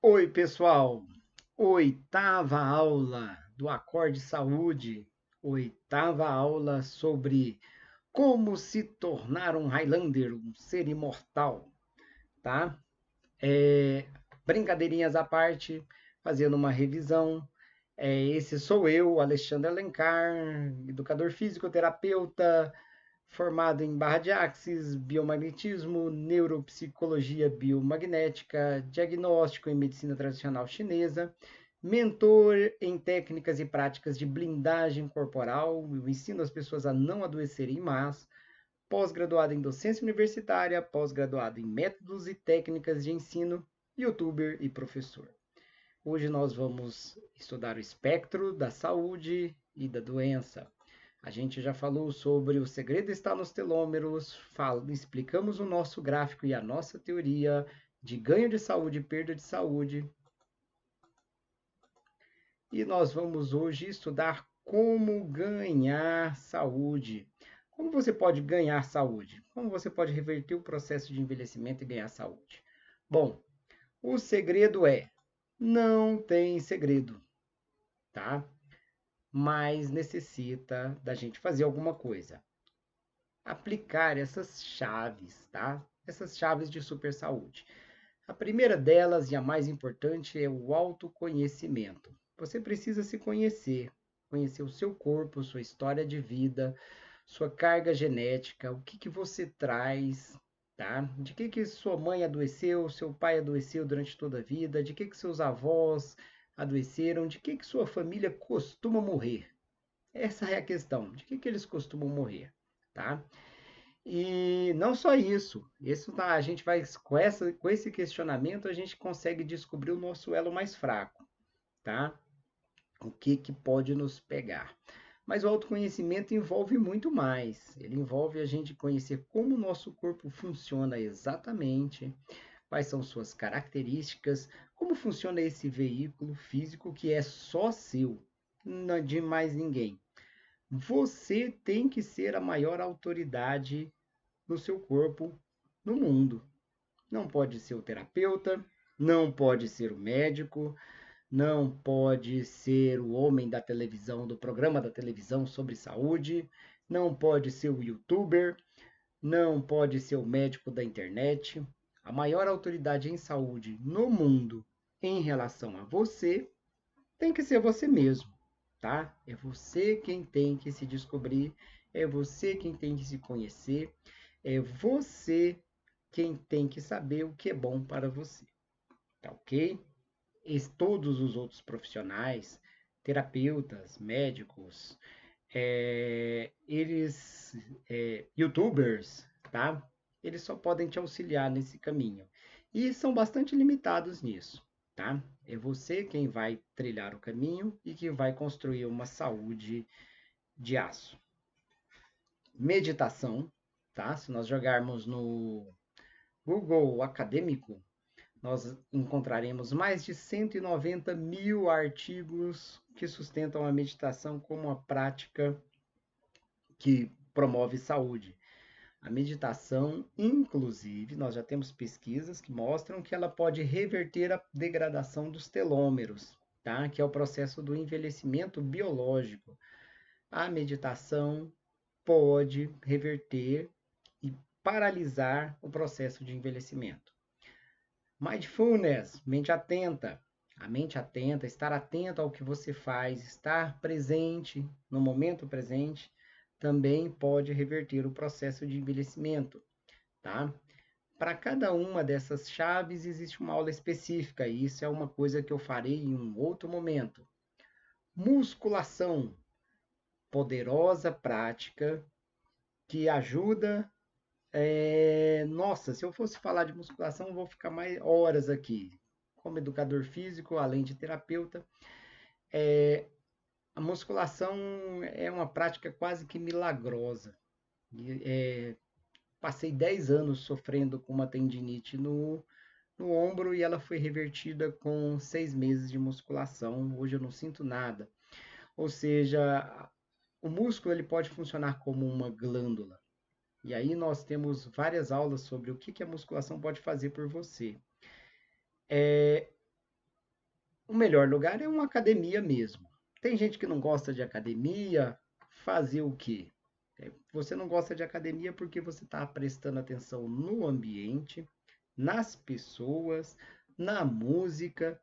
Oi, pessoal! Oitava aula do Acorde Saúde, oitava aula sobre como se tornar um Highlander, um ser imortal, tá? Brincadeirinhas à parte, fazendo uma revisão. Esse sou eu, Alexandre Alencar, educador físico, terapeuta, formado em barra de axis, biomagnetismo, neuropsicologia biomagnética, diagnóstico em medicina tradicional chinesa, mentor em técnicas e práticas de blindagem corporal, eu ensino as pessoas a não adoecerem mais, pós-graduado em docência universitária, pós-graduado em métodos e técnicas de ensino, youtuber e professor. Hoje nós vamos estudar o espectro da saúde e da doença. A gente já falou sobre o segredo está nos telômeros, explicamos o nosso gráfico e a nossa teoria de ganho de saúde e perda de saúde. E nós vamos hoje estudar como ganhar saúde. Como você pode ganhar saúde? Como você pode reverter o processo de envelhecimento e ganhar saúde? Bom, o segredo é: não tem segredo, tá? Mas necessita da gente fazer alguma coisa. Aplicar essas chaves, tá? Essas chaves de super saúde. A primeira delas e a mais importante é o autoconhecimento. Você precisa se conhecer, conhecer o seu corpo, sua história de vida, sua carga genética, o que que você traz, tá? De que sua mãe adoeceu, seu pai adoeceu durante toda a vida, de que seus avós adoeceram, de que sua família costuma morrer. Essa é a questão, de que eles costumam morrer, tá? E não só isso tá, a gente vai com esse questionamento a gente consegue descobrir o nosso elo mais fraco, tá? O que que pode nos pegar. Mas o autoconhecimento envolve muito mais. Ele envolve a gente conhecer como o nosso corpo funciona exatamente, quais são suas características, como funciona esse veículo físico que é só seu, não de mais ninguém. Você tem que ser a maior autoridade no seu corpo, no mundo. Não pode ser o terapeuta, não pode ser o médico, não pode ser o homem da televisão, do programa da televisão sobre saúde, não pode ser o youtuber, não pode ser o médico da internet. A maior autoridade em saúde no mundo em relação a você tem que ser você mesmo, tá? É você quem tem que se descobrir, é você quem tem que se conhecer, é você quem tem que saber o que é bom para você, tá ok? E todos os outros profissionais, terapeutas, médicos, youtubers, tá? Eles só podem te auxiliar nesse caminho. E são bastante limitados nisso, tá? É você quem vai trilhar o caminho e que vai construir uma saúde de aço. Meditação, tá? Se nós jogarmos no Google Acadêmico, nós encontraremos mais de 190 mil artigos que sustentam a meditação como uma prática que promove saúde. A meditação, inclusive, nós já temos pesquisas que mostram que ela pode reverter a degradação dos telômeros, tá? Que é o processo do envelhecimento biológico. A meditação pode reverter e paralisar o processo de envelhecimento. Mindfulness, mente atenta. A mente atenta, estar atento ao que você faz, estar presente no momento presente, também pode reverter o processo de envelhecimento, tá? Para cada uma dessas chaves existe uma aula específica, e isso é uma coisa que eu farei em um outro momento. Musculação, poderosa prática que ajuda. Nossa, se eu fosse falar de musculação, eu vou ficar mais horas aqui. Como educador físico, além de terapeuta, a musculação é uma prática quase que milagrosa. Passei 10 anos sofrendo com uma tendinite no ombro e ela foi revertida com 6 meses de musculação. Hoje eu não sinto nada. Ou seja, o músculo ele pode funcionar como uma glândula. E aí nós temos várias aulas sobre o que a musculação pode fazer por você. O melhor lugar é uma academia mesmo. Tem gente que não gosta de academia, fazer o quê? Você não gosta de academia porque você está prestando atenção no ambiente, nas pessoas, na música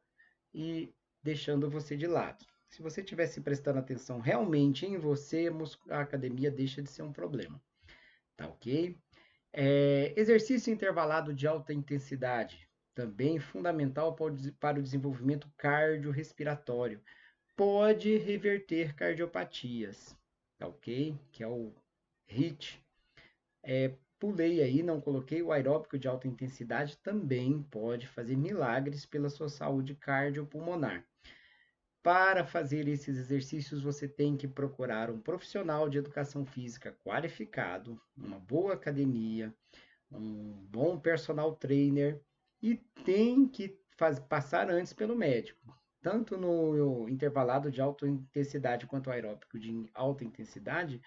e deixando você de lado. Se você estivesse prestando atenção realmente em você, a academia deixa de ser um problema. Tá ok? Exercício intervalado de alta intensidade, também fundamental para o desenvolvimento cardiorrespiratório. Pode reverter cardiopatias, tá ok? Que é o HIIT. Pulei aí, não coloquei o aeróbico de alta intensidade, também pode fazer milagres pela sua saúde cardiopulmonar. Para fazer esses exercícios, você tem que procurar um profissional de educação física qualificado, uma boa academia, um bom personal trainer e tem que passar antes pelo médico. Tanto no intervalado de alta intensidade quanto aeróbico de alta intensidade,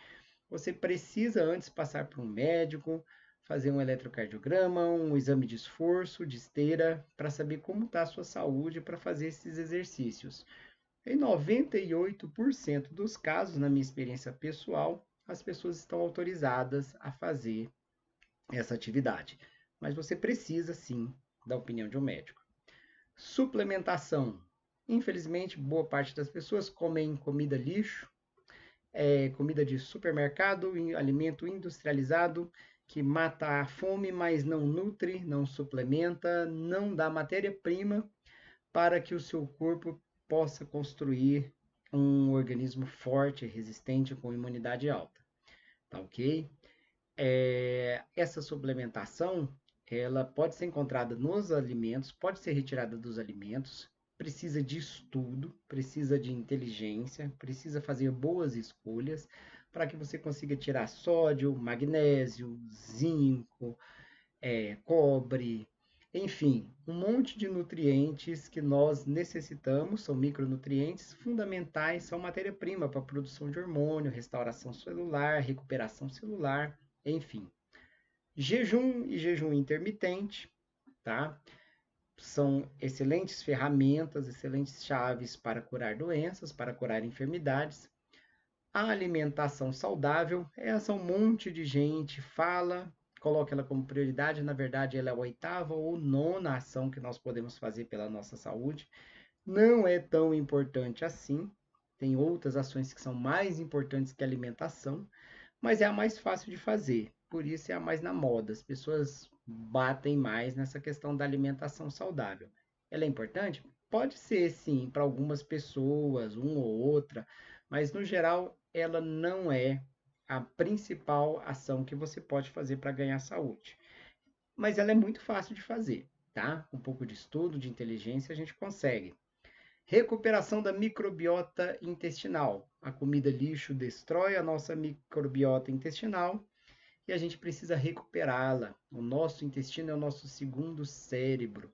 você precisa antes passar por um médico, fazer um eletrocardiograma, um exame de esforço, de esteira, para saber como está a sua saúde para fazer esses exercícios. Em 98% dos casos, na minha experiência pessoal, as pessoas estão autorizadas a fazer essa atividade. Mas você precisa sim da opinião de um médico. Suplementação. Infelizmente, boa parte das pessoas comem comida lixo, comida de supermercado, alimento industrializado, que mata a fome, mas não nutre, não suplementa, não dá matéria-prima para que o seu corpo possa construir um organismo forte, resistente, com imunidade alta. Tá ok? Essa suplementação ela pode ser encontrada nos alimentos, pode ser retirada dos alimentos, precisa de estudo, precisa de inteligência, precisa fazer boas escolhas para que você consiga tirar sódio, magnésio, zinco, cobre, enfim, um monte de nutrientes que nós necessitamos, são micronutrientes fundamentais, são matéria-prima para a produção de hormônio, restauração celular, recuperação celular, enfim. Jejum e jejum intermitente, tá? São excelentes ferramentas, excelentes chaves para curar doenças, para curar enfermidades. A alimentação saudável, essa um monte de gente fala, coloca ela como prioridade, na verdade ela é a oitava ou nona ação que nós podemos fazer pela nossa saúde. Não é tão importante assim, tem outras ações que são mais importantes que a alimentação, mas é a mais fácil de fazer, por isso é a mais na moda. As pessoas batem mais nessa questão da alimentação saudável. Ela é importante? Pode ser sim, para algumas pessoas, uma ou outra, mas no geral ela não é a principal ação que você pode fazer para ganhar saúde. Mas ela é muito fácil de fazer, tá? Com um pouco de estudo, de inteligência, a gente consegue. Recuperação da microbiota intestinal. A comida lixo destrói a nossa microbiota intestinal e a gente precisa recuperá-la. O nosso intestino é o nosso segundo cérebro.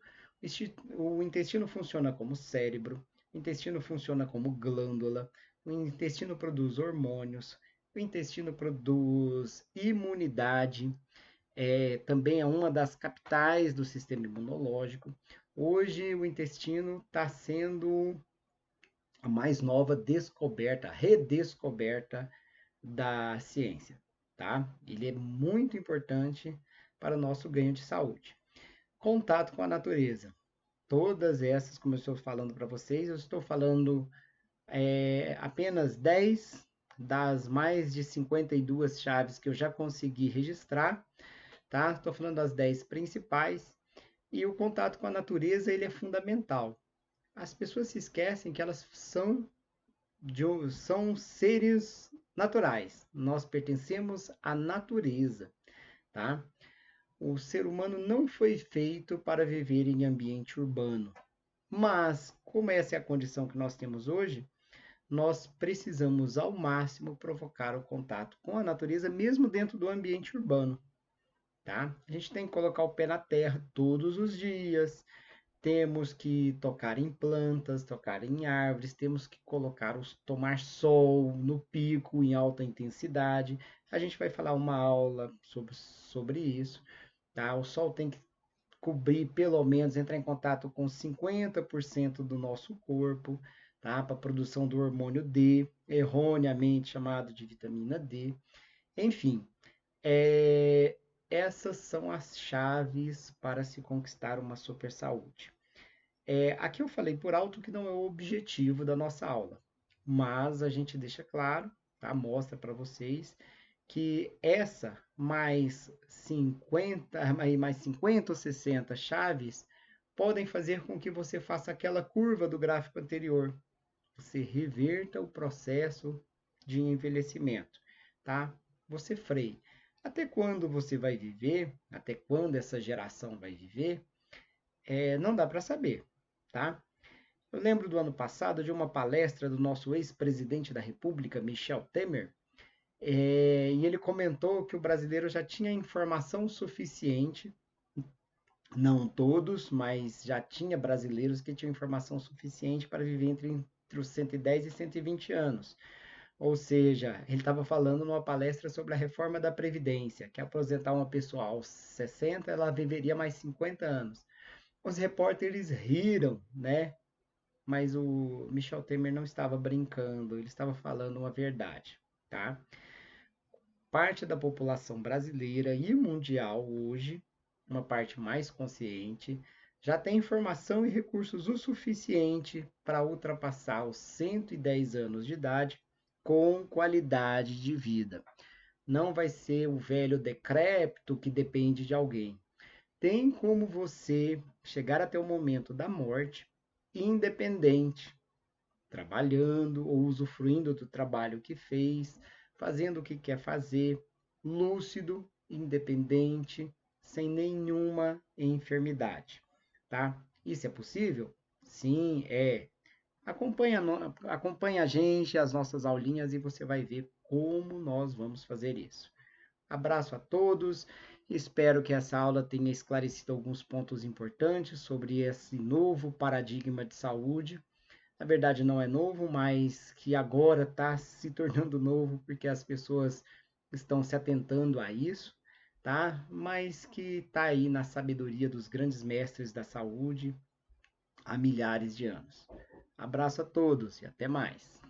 O intestino funciona como cérebro, o intestino funciona como glândula, o intestino produz hormônios, o intestino produz imunidade, também é uma das capitais do sistema imunológico. Hoje o intestino está sendo a mais nova descoberta, redescoberta da ciência, tá? Ele é muito importante para o nosso ganho de saúde. Contato com a natureza. Todas essas, como eu estou falando para vocês, eu estou falando apenas 10 das mais de 52 chaves que eu já consegui registrar, tá? Estou falando das 10 principais. E o contato com a natureza, ele é fundamental. As pessoas se esquecem que elas são seres naturais. Nós pertencemos à natureza, tá? O ser humano não foi feito para viver em ambiente urbano. Mas, como essa é a condição que nós temos hoje, nós precisamos ao máximo provocar o contato com a natureza, mesmo dentro do ambiente urbano, tá? A gente tem que colocar o pé na terra todos os dias, temos que tocar em plantas, tocar em árvores, temos que tomar sol no pico, em alta intensidade. A gente vai falar uma aula sobre isso, tá? O sol tem que cobrir pelo menos, entrar em contato com 50% do nosso corpo, tá? Para a produção do hormônio D, erroneamente chamado de vitamina D. Enfim, essas são as chaves para se conquistar uma super saúde. Aqui eu falei por alto que não é o objetivo da nossa aula, mas a gente deixa claro, tá? Mostra para vocês que essa mais 50 ou 60 chaves podem fazer com que você faça aquela curva do gráfico anterior. Você reverta o processo de envelhecimento, tá? Você freie. Até quando você vai viver, até quando essa geração vai viver, não dá para saber, tá? Eu lembro do ano passado de uma palestra do nosso ex-presidente da República, Michel Temer, e ele comentou que o brasileiro já tinha informação suficiente, não todos, mas já tinha brasileiros que tinham informação suficiente para viver entre os 110 e 120 anos. Ou seja, ele estava falando numa palestra sobre a reforma da Previdência, que aposentar uma pessoa aos 60, ela viveria mais 50 anos. Os repórteres riram, né? Mas o Michel Temer não estava brincando, ele estava falando uma verdade, tá? Parte da população brasileira e mundial hoje, uma parte mais consciente, já tem informação e recursos o suficiente para ultrapassar os 110 anos de idade com qualidade de vida. Não vai ser o velho decrépito que depende de alguém. Tem como você chegar até o momento da morte independente, trabalhando ou usufruindo do trabalho que fez, fazendo o que quer fazer, lúcido, independente, sem nenhuma enfermidade, tá? Isso é possível? Sim, é. Acompanha a gente, as nossas aulinhas e você vai ver como nós vamos fazer isso. Abraço a todos. Espero que essa aula tenha esclarecido alguns pontos importantes sobre esse novo paradigma de saúde. Na verdade, não é novo, mas que agora está se tornando novo porque as pessoas estão se atentando a isso, tá? Mas que está aí na sabedoria dos grandes mestres da saúde há milhares de anos. Abraço a todos e até mais.